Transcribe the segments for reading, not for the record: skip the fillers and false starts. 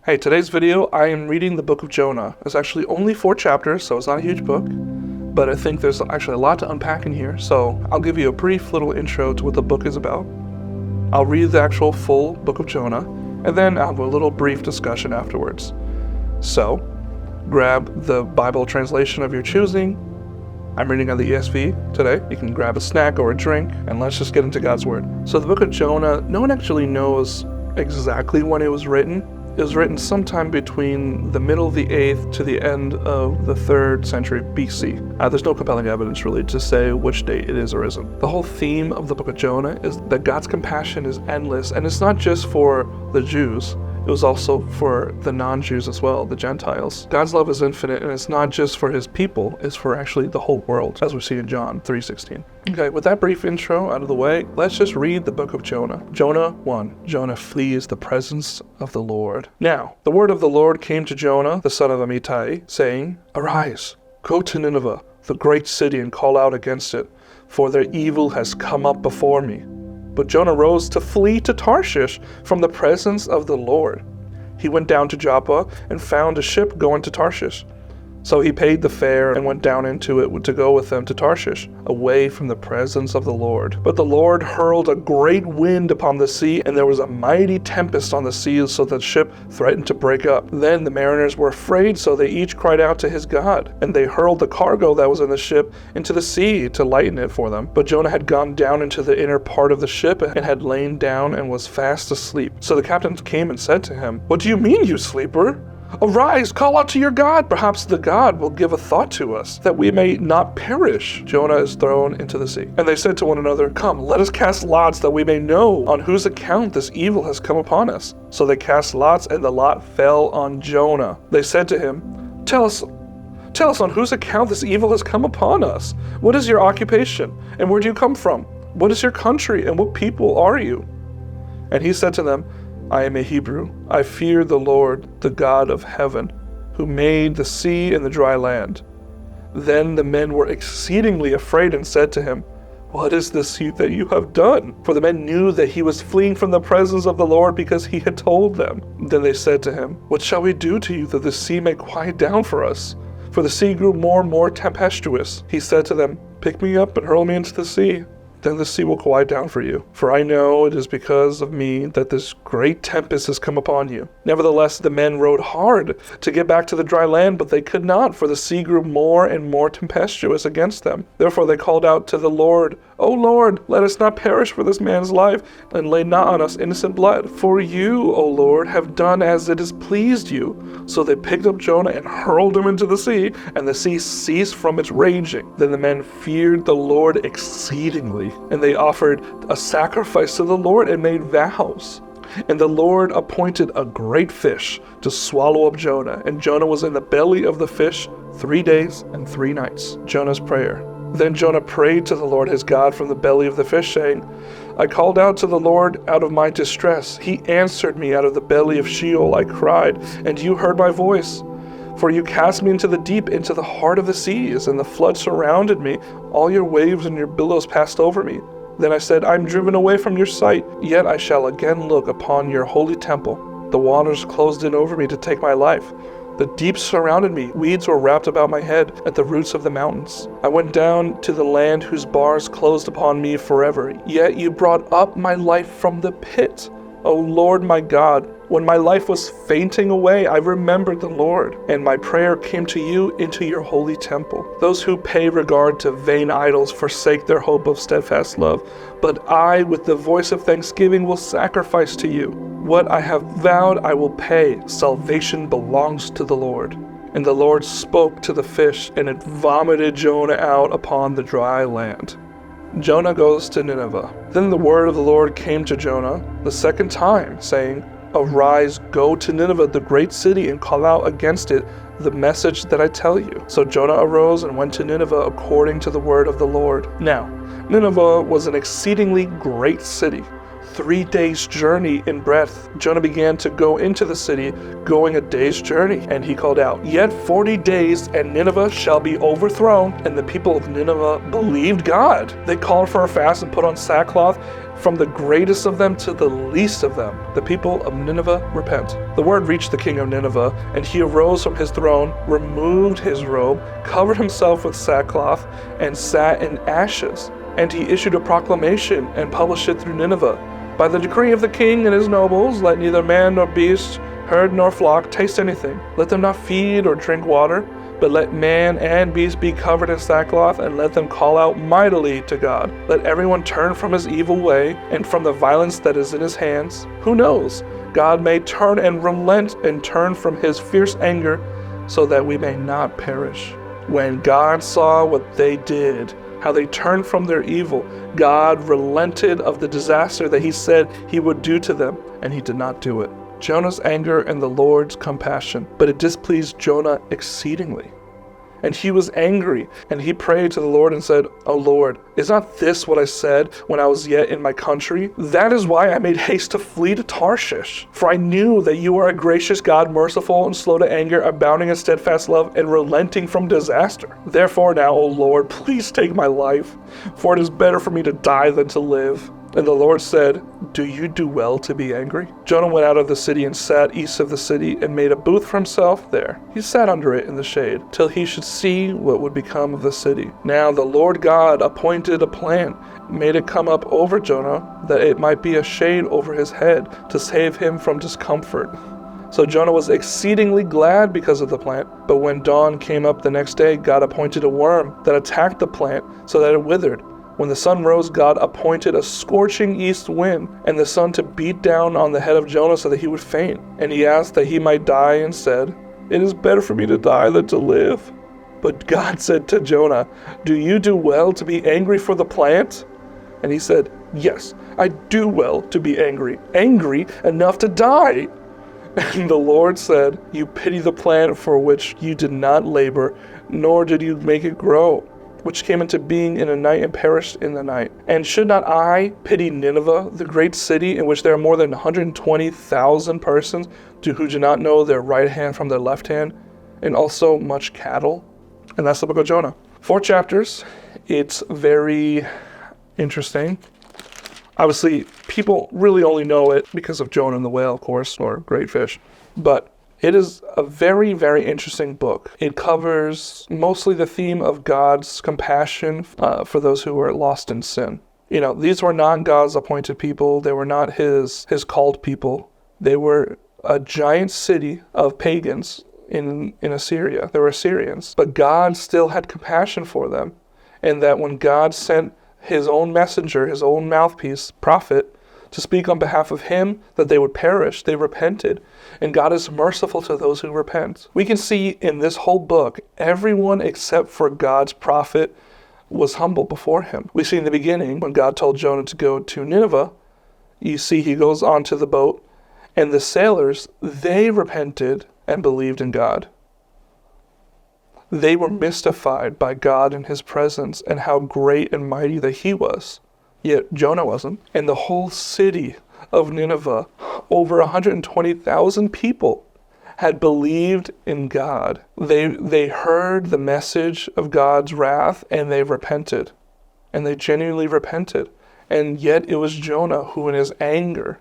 Hey, today's video, I am reading the Book of Jonah. It's actually only 4 chapters, so it's not a huge book, but I think there's actually a lot to unpack in here, so I'll give you a brief little intro to what the book is about. I'll read the actual full Book of Jonah, and then I'll have a little brief discussion afterwards. So, grab the Bible translation of your choosing. I'm reading on the ESV today. You can grab a snack or a drink, and let's just get into God's Word. So the Book of Jonah, no one actually knows exactly when it was written. It was written sometime between the middle of the 8th to the end of the 3rd century BC. There's no compelling evidence really to say which date it is or isn't. The whole theme of the Book of Jonah is that God's compassion is endless, and it's not just for the Jews. It was also for the non-Jews as well, the Gentiles. God's love is infinite, and it's not just for his people, it's for actually the whole world, as we see in John 3:16. Okay, with that brief intro out of the way, let's just read the Book of Jonah. Jonah 1. Jonah flees the presence of the Lord. Now, the word of the Lord came to Jonah, the son of Amittai, saying, "Arise, go to Nineveh, the great city, and call out against it, for their evil has come up before me." But Jonah rose to flee to Tarshish from the presence of the Lord. He went down to Joppa and found a ship going to Tarshish. So he paid the fare and went down into it to go with them to Tarshish, away from the presence of the Lord. But the Lord hurled a great wind upon the sea, and there was a mighty tempest on the seas, so that the ship threatened to break up. Then the mariners were afraid, so they each cried out to his God. And they hurled the cargo that was in the ship into the sea to lighten it for them. But Jonah had gone down into the inner part of the ship and had lain down and was fast asleep. So the captain came and said to him, "What do you mean, you sleeper? Arise, call out to your God. Perhaps the God will give a thought to us, that we may not perish." Jonah is thrown into the sea. And they said to one another, "Come, let us cast lots, that we may know on whose account this evil has come upon us." So they cast lots, and the lot fell on Jonah. They said to him, Tell us on whose account this evil has come upon us. What is your occupation, and where do you come from? What is your country, and what people are you?" And he said to them, "I am a Hebrew. I fear the Lord, the God of heaven, who made the sea and the dry land." Then the men were exceedingly afraid and said to him, "What is this that you have done?" For the men knew that he was fleeing from the presence of the Lord, because he had told them. Then they said to him, "What shall we do to you that the sea may quiet down for us?" For the sea grew more and more tempestuous. He said to them, "Pick me up and hurl me into the sea. Then the sea will quiet down for you. For I know it is because of me that this great tempest has come upon you." Nevertheless, the men rowed hard to get back to the dry land, but they could not, for the sea grew more and more tempestuous against them. Therefore they called out to the Lord, "O Lord, let us not perish for this man's life, and lay not on us innocent blood. For you, O Lord, have done as it has pleased you." So they picked up Jonah and hurled him into the sea, and the sea ceased from its raging. Then the men feared the Lord exceedingly, and they offered a sacrifice to the Lord and made vows. And the Lord appointed a great fish to swallow up Jonah, and Jonah was in the belly of the fish 3 days and 3 nights. Jonah's prayer. Then Jonah prayed to the Lord his God from the belly of the fish, saying, "I called out to the Lord out of my distress. He answered me out of the belly of Sheol. I cried, and you heard my voice. For you cast me into the deep, into the heart of the seas, and the flood surrounded me. All your waves and your billows passed over me. Then I said, I am driven away from your sight, yet I shall again look upon your holy temple. The waters closed in over me to take my life. The deep surrounded me, weeds were wrapped about my head at the roots of the mountains. I went down to the land whose bars closed upon me forever, yet you brought up my life from the pit. O Lord my God, when my life was fainting away, I remembered the Lord, and my prayer came to you into your holy temple. Those who pay regard to vain idols forsake their hope of steadfast love, but I, with the voice of thanksgiving, will sacrifice to you. What I have vowed I will pay. Salvation belongs to the Lord." And the Lord spoke to the fish, and it vomited Jonah out upon the dry land. Jonah goes to Nineveh. Then the word of the Lord came to Jonah the second time, saying, "Arise, go to Nineveh, the great city, and call out against it the message that I tell you." So Jonah arose and went to Nineveh according to the word of the Lord. Now, Nineveh was an exceedingly great city, 3 days' journey in breadth. Jonah began to go into the city, going a day's journey. And he called out, "Yet 40 days, and Nineveh shall be overthrown." And the people of Nineveh believed God. They called for a fast and put on sackcloth, from the greatest of them to the least of them. The people of Nineveh repent. The word reached the king of Nineveh, and he arose from his throne, removed his robe, covered himself with sackcloth, and sat in ashes. And he issued a proclamation and published it through Nineveh. "By the decree of the king and his nobles, let neither man nor beast, herd nor flock taste anything. Let them not feed or drink water, but let man and beast be covered in sackcloth, and let them call out mightily to God. Let everyone turn from his evil way and from the violence that is in his hands. Who knows? God may turn and relent and turn from his fierce anger, so that we may not perish." When God saw what they did, how they turned from their evil, God relented of the disaster that he said he would do to them, and he did not do it. Jonah's anger and the Lord's compassion, but it displeased Jonah exceedingly. And he was angry, and he prayed to the Lord and said, "O Lord, is not this what I said when I was yet in my country? That is why I made haste to flee to Tarshish. For I knew that you are a gracious God, merciful and slow to anger, abounding in steadfast love, and relenting from disaster. Therefore now, O Lord, please take my life, for it is better for me to die than to live." And the Lord said, "Do you do well to be angry?" Jonah went out of the city and sat east of the city and made a booth for himself there. He sat under it in the shade, till he should see what would become of the city. Now the Lord God appointed a plant, made it come up over Jonah, that it might be a shade over his head, to save him from discomfort. So Jonah was exceedingly glad because of the plant. But when dawn came up the next day, God appointed a worm that attacked the plant so that it withered. When the sun rose, God appointed a scorching east wind, and the sun to beat down on the head of Jonah so that he would faint. And he asked that he might die, and said, "It is better for me to die than to live." But God said to Jonah, "Do you do well to be angry for the plant?" And he said, "Yes, I do well to be angry enough to die." And the Lord said, "You pity the plant for which you did not labor, nor did you make it grow, which came into being in a night and perished in the night. And should not I pity Nineveh, the great city in which there are more than 120,000 persons who do not know their right hand from their left hand, and also much cattle?" And that's the book of Jonah. 4 chapters. It's very interesting. Obviously, people really only know it because of Jonah and the whale, of course, or great fish. But it is a very, very interesting book. It covers mostly the theme of God's compassion for those who were lost in sin. You know, these were not God's appointed people. They were not his called people. They were a giant city of pagans in Assyria. They were Assyrians. But God still had compassion for them. And that when God sent his own messenger, his own mouthpiece, prophet, to speak on behalf of him, that they would perish, they repented. And God is merciful to those who repent. We can see in this whole book, everyone except for God's prophet was humble before him. We see in the beginning, when God told Jonah to go to Nineveh, you see he goes onto the boat, and the sailors, they repented and believed in God. They were mystified by God and his presence and how great and mighty that he was. Yet Jonah wasn't. And the whole city of Nineveh, over 120,000 people, had believed in God. They heard the message of God's wrath, and they repented. And they genuinely repented. And yet it was Jonah who, in his anger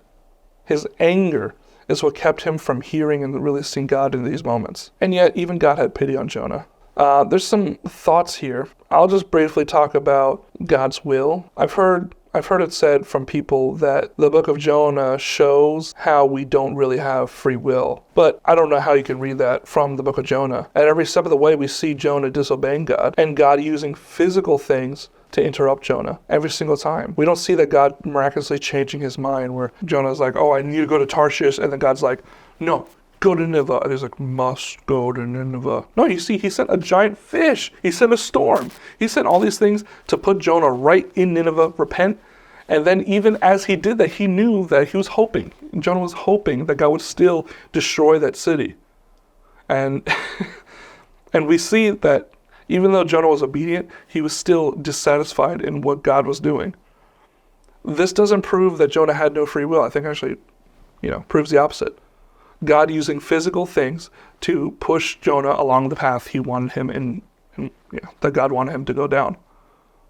is what kept him from hearing and really seeing God in these moments. And yet even God had pity on Jonah. There's some thoughts here. I'll just briefly talk about God's will. I've heard it said from people that the book of Jonah shows how we don't really have free will. But I don't know how you can read that from the book of Jonah. At every step of the way, we see Jonah disobeying God, and God using physical things to interrupt Jonah every single time. We don't see that God miraculously changing his mind, where Jonah's like, "Oh, I need to go to Tarshish," and then God's like, "No, go to Nineveh." And he's like, "Must go to Nineveh." No, you see, he sent a giant fish. He sent a storm. He sent all these things to put Jonah right in Nineveh, repent. And then even as he did that, he knew that he was hoping. Jonah was hoping that God would still destroy that city. And and we see that even though Jonah was obedient, he was still dissatisfied in what God was doing. This doesn't prove that Jonah had no free will. I think actually, proves the opposite. God using physical things to push Jonah along the path he wanted him that God wanted him to go down.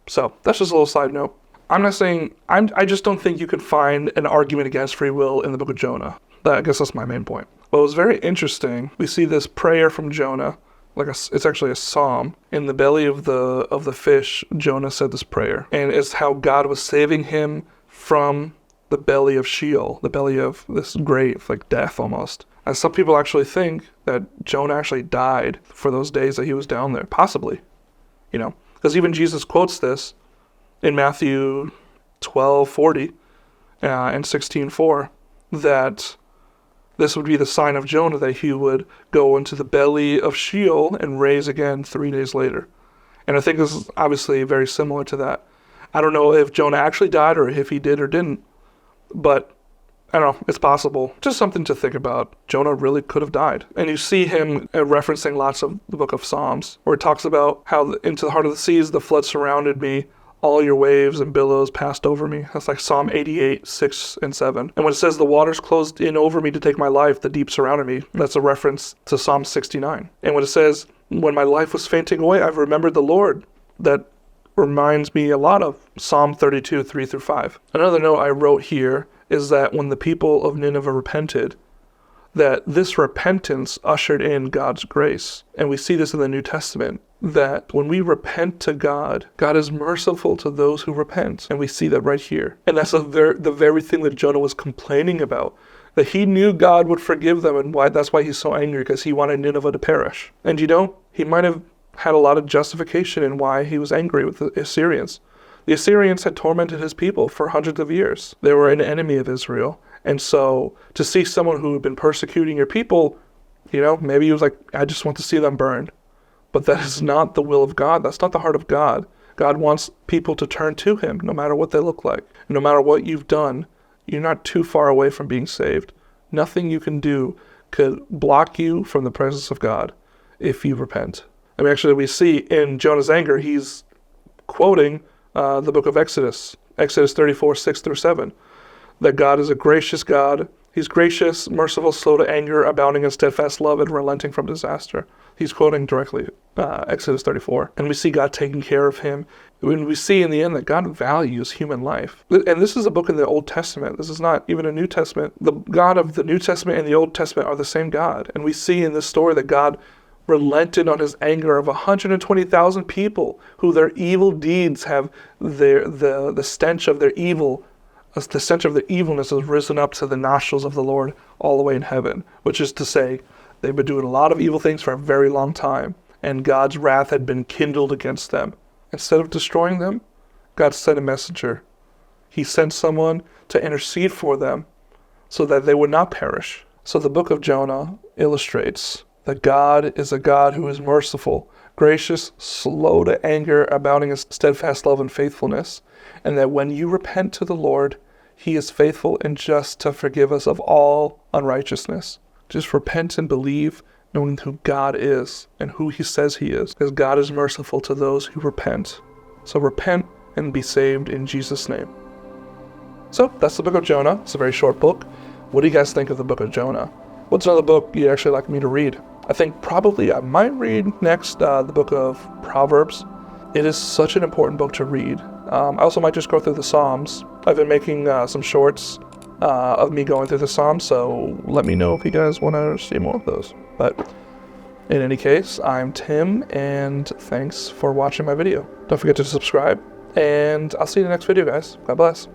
So that's just a little side note. I'm not saying, I just don't think you could find an argument against free will in the book of Jonah. I guess that's my main point. But it was very interesting. We see this prayer from Jonah, it's actually a psalm. In the belly of the fish, Jonah said this prayer. And it's how God was saving him from the belly of Sheol, the belly of this grave, like death almost. And some people actually think that Jonah actually died for those days that he was down there. Possibly, because even Jesus quotes this in Matthew 12:40 and 16:4, that this would be the sign of Jonah, that he would go into the belly of Sheol and raise again 3 days later. And I think this is obviously very similar to that. I don't know if Jonah actually died or if he did or didn't, but I don't know, it's possible. Just something to think about. Jonah really could have died. And you see him referencing lots of the book of Psalms, where it talks about how into the heart of the seas the flood surrounded me, all your waves and billows passed over me. That's like Psalm 88, 6 and 7. And when it says the waters closed in over me to take my life, the deep surrounded me, that's a reference to Psalm 69. And when it says, when my life was fainting away, I've remembered the Lord, that reminds me a lot of Psalm 32, 3 through 5. Another note I wrote here is that when the people of Nineveh repented, that this repentance ushered in God's grace. And we see this in the New Testament, that when we repent to God, God is merciful to those who repent. And we see that right here. And that's the very thing that Jonah was complaining about, that he knew God would forgive them, and that's why he's so angry, because he wanted Nineveh to perish. And he might have had a lot of justification in why he was angry with the Assyrians. The Assyrians had tormented his people for hundreds of years. They were an enemy of Israel. And so to see someone who had been persecuting your people, maybe he was like, I just want to see them burned. But that is not the will of God. That's not the heart of God. God wants people to turn to him, no matter what they look like. No matter what you've done, you're not too far away from being saved. Nothing you can do could block you from the presence of God if you repent. I mean, actually, we see in Jonah's anger, he's quoting the book of Exodus 34, 6 through 7, that God is a gracious God. He's gracious, merciful, slow to anger, abounding in steadfast love, and relenting from disaster. He's quoting directly Exodus 34. And we see God taking care of him. When we see in the end that God values human life. And this is a book in the Old Testament. This is not even a New Testament. The God of the New Testament and the Old Testament are the same God. And we see in this story that God relented on his anger of 120,000 people who their evil deeds have the stench of their evil. The stench of their evilness has risen up to the nostrils of the Lord all the way in heaven, which is to say, they've been doing a lot of evil things for a very long time, and God's wrath had been kindled against them. Instead of destroying them, God sent a messenger. He sent someone to intercede for them so that they would not perish. So the book of Jonah illustrates that God is a God who is merciful, gracious, slow to anger, abounding in steadfast love and faithfulness, and that when you repent to the Lord, he is faithful and just to forgive us of all unrighteousness. Just repent and believe, knowing who God is and who he says he is, because God is merciful to those who repent. So repent and be saved in Jesus' name. So that's the book of Jonah. It's a very short book. What do you guys think of the book of Jonah? What's another book you'd actually like me to read? I think probably I might read next the book of Proverbs. It is such an important book to read. I also might just go through the Psalms. I've been making some shorts of me going through the Psalms, so let me know if you guys want to see more of those. But in any case, I'm Tim, and thanks for watching my video. Don't forget to subscribe, and I'll see you in the next video, guys. God bless.